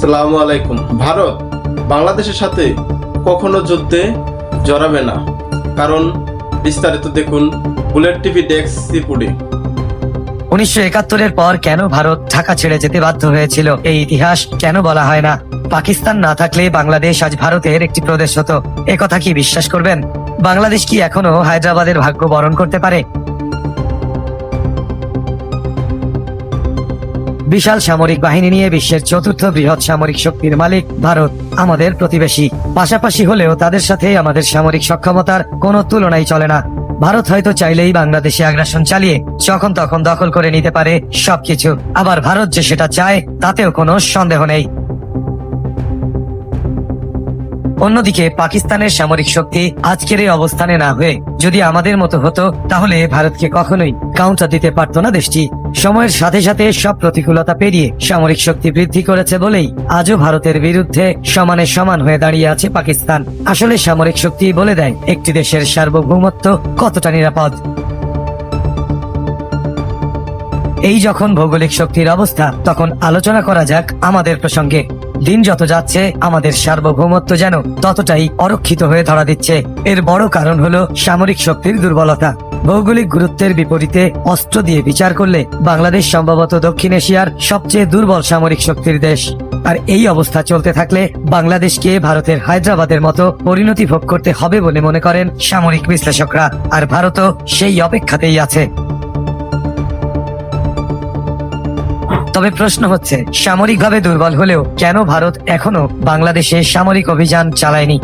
আসসালামু আলাইকুম। ভারত বাংলাদেশের সাথে কখনো যুদ্ধে জড়াবে না, কারণ বিস্তারিত দেখুন বুলেট টিভি ডেস্ক রিপোর্টে। 1971-এর পর কেন ভারত ঢাকা ছেড়ে যেতে বাধ্য হয়েছিল, এই ইতিহাস কেন বলা হয় না? পাকিস্তান না থাকলে বাংলাদেশ আজ ভারতের একটি প্রদেশ হতো। কথা কি বিশ্বাস করবেন? বাংলাদেশ কি এখনো হায়দ্রাবাদের ভাগ্য বরণ করতে পারে? বিশাল সামরিক বাহিনী নিয়ে বিশ্বের চতুর্থ বৃহৎ সামরিক শক্তির মালিক ভারত আমাদের প্রতিবেশী। পাশাপাশি হলেও তাদের সাথে আমাদের সামরিক সক্ষমতার কোনো তুলনাই চলে না। ভারত হয়তো চাইলেই বাংলাদেশে আগ্রাসন চালিয়ে যখন তখন দখল করে নিতে পারে সবকিছু। আবার ভারত যে সেটা চায় তাতেও কোনো সন্দেহ নেই। অন্যদিকে পাকিস্তানের সামরিক শক্তি আজকের এই অবস্থানে না হয়ে যদি আমাদের মতো হতো, তাহলে ভারতকে কখনোই কাউন্টার দিতে পারত না দেশটি। সময়ের সাথে সাথে সব প্রতিকূলতা পেরিয়ে সামরিক শক্তি বৃদ্ধি করেছে বলেই আজও ভারতের বিরুদ্ধে সমানে সমান হয়ে দাঁড়িয়ে আছে পাকিস্তান। আসলে সামরিক শক্তি বলে দেয় একটি দেশের সার্বভৌমত্ব কতটা নিরাপদ। এই যখন ভৌগোলিক শক্তির অবস্থা, তখন আলোচনা করা যাক আমাদের প্রসঙ্গে। দিন যত যাচ্ছে আমাদের সার্বভৌমত্ব যেন ততটাই অরক্ষিত হয়ে ধরা দিচ্ছে। এর বড় কারণ হলো সামরিক শক্তির দুর্বলতা। ভৌগোলিক গুরুত্বের বিপরীতে অস্ত্র দিয়ে বিচার করলে বাংলাদেশ সম্ভবত দক্ষিণ এশিয়ার সবচেয়ে দুর্বল সামরিক শক্তির দেশ। আর এই অবস্থা চলতে থাকলে বাংলাদেশকে ভারতের হায়দ্রাবাদের মতো পরিণতি ভোগ করতে হবে বলে মনে করেন সামরিক বিশ্লেষকরা। আর ভারতও সেই অপেক্ষাতেই আছে। তবে প্রশ্ন হচ্ছে, সামরিকভাবে দুর্বল হলেও কেন ভারত এখনো বাংলাদেশে সামরিক অভিযান চালায়নি?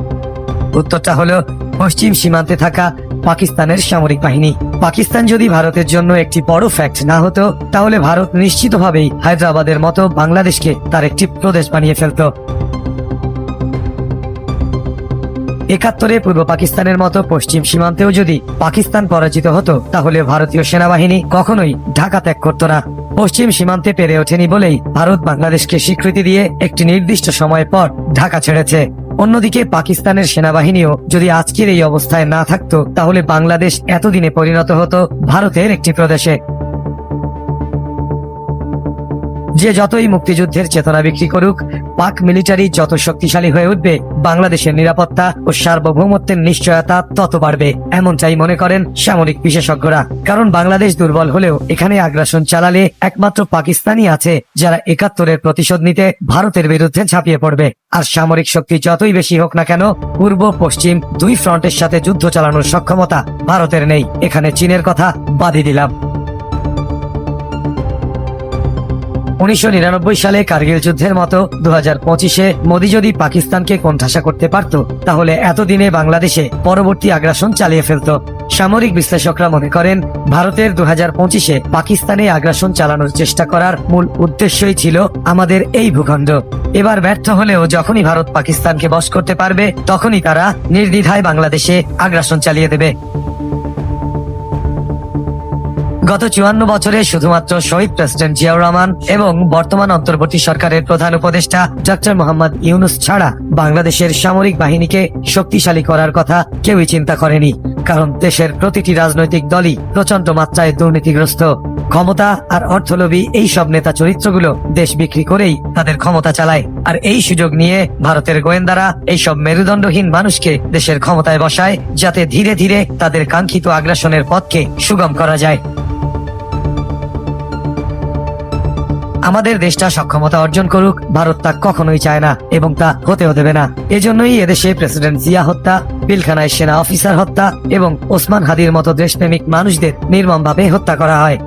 উত্তরটা হলো পশ্চিম সীমান্তে থাকা পাকিস্তানের সামরিক বাহিনী। পাকিস্তান যদি ভারতের জন্য একটি বড় ফ্যাক্ট না হতো, তাহলে ভারত নিশ্চিতভাবেই হায়দ্রাবাদের মতো বাংলাদেশকে তার একটি প্রদেশ বানিয়ে ফেলত। 71-এ পূর্ব পাকিস্তানের মতো পশ্চিম সীমান্তেও যদি পাকিস্তান পরাজিত হতো, তাহলে ভারতীয় সেনাবাহিনী কখনোই ঢাকা ত্যাগ করত না। পশ্চিম সীমান্তে পেরে ওঠেনি বলেই ভারত বাংলাদেশকে স্বীকৃতি দিয়ে একটি নির্দিষ্ট সময় পর ঢাকা ছেড়েছে। অন্যদিকে পাকিস্তানের সেনাবাহিনীও যদি আজকের এই অবস্থায় না থাকতো, তাহলে বাংলাদেশ এতদিনে পরিণত হতো ভারতের একটি প্রদেশে। যে যতই মুক্তিযুদ্ধের চেতনা বিক্রি করুক, পাক মিলিটারি যত শক্তিশালী হয়ে উঠবে, বাংলাদেশের নিরাপত্তা ও সার্বভৌমত্বের নিশ্চয়তা তত বাড়বে, এমনটাই মনে করেন সামরিক বিশেষজ্ঞরা। কারণ বাংলাদেশ দুর্বল হলেও এখানে আগ্রাসন চালালে একমাত্র পাকিস্তানই আছে যারা 71-এর প্রতিশোধ নিতে ভারতের বিরুদ্ধে ঝাঁপিয়ে পড়বে। আর সামরিক শক্তি যতই বেশি হোক না কেন, পূর্ব পশ্চিম দুই ফ্রন্টের সাথে যুদ্ধ চালানোর সক্ষমতা ভারতের নেই। এখানে চীনের কথা বাদই দিলাম। 1999 সালে কার্গিল যুদ্ধের মতো 2025-এ মোদি যদি পাকিস্তানকে কোণঠাসা করতে পারত, তাহলে এতদিনে বাংলাদেশে পরবর্তী আগ্রাসন চালিয়ে ফেলত। সামরিক বিশ্লেষকরা মনে করেন ভারতের 2025-এ পাকিস্তানে আগ্রাসন চালানোর চেষ্টা করার মূল উদ্দেশ্যই ছিল আমাদের এই ভূখণ্ড। এবার ব্যর্থ হলেও যখনই ভারত পাকিস্তানকে বশ করতে পারবে, তখনই তারা নির্দ্বিধায় বাংলাদেশে আগ্রাসন চালিয়ে দেবে। গত 54 বছরে শুধুমাত্র শহীদ প্রেসিডেন্ট জিয়াউর রহমান এবং বর্তমান অন্তর্বর্তী সরকারের প্রধান উপদেষ্টা ডক্টর মোহাম্মদ ইউনূস ছাড়া বাংলাদেশের সামরিক বাহিনীকে শক্তিশালী করার কথা কেউই চিন্তা করেনি। কারণ দেশের প্রতিটি রাজনৈতিক দলই প্রচন্ড মাত্রায় দুর্নীতিগ্রস্ত। ক্ষমতা আর অর্থলোভী এই সব নেতা চরিত্রগুলো দেশ বিক্রি করেই তাদের ক্ষমতা চালায়। আর এই সুযোগ নিয়ে ভারতের গোয়েন্দারা এইসব মেরুদণ্ডহীন মানুষকে দেশের ক্ষমতায় বসায়, যাতে ধীরে ধীরে তাদের কাঙ্ক্ষিত আগ্রাসনের পথকে সুগম করা যায়। আমাদের দেশটা সক্ষমতা অর্জন করুক, ভারত তা কখনোই চায় না এবং তা হতেও দেবে না। এজন্যই এদেশে প্রেসিডেন্ট জিয়া হত্যা, পিলখানায় সেনা অফিসার হত্যা এবং ওসমান হাদির মতো দেশপ্রেমিক মানুষদের নির্মমভাবে হত্যা করা হয়।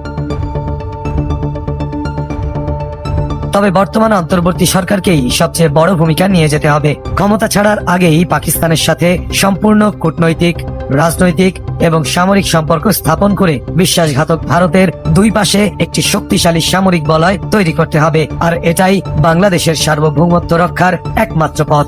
তবে বর্তমান অন্তর্বর্তী সরকারকেই সবচেয়ে বড় ভূমিকা নিয়ে যেতে হবে। ক্ষমতা ছাড়ার আগেই পাকিস্তানের সাথে সম্পূর্ণ কূটনৈতিক, রাজনৈতিক এবং সামরিক সম্পর্ক স্থাপন করে বিশ্বাসঘাতক ভারতের দুই পাশে একটি শক্তিশালী সামরিক বলয় তৈরি করতে হবে। আর এটাই বাংলাদেশের সার্বভৌমত্ব রক্ষার একমাত্র পথ।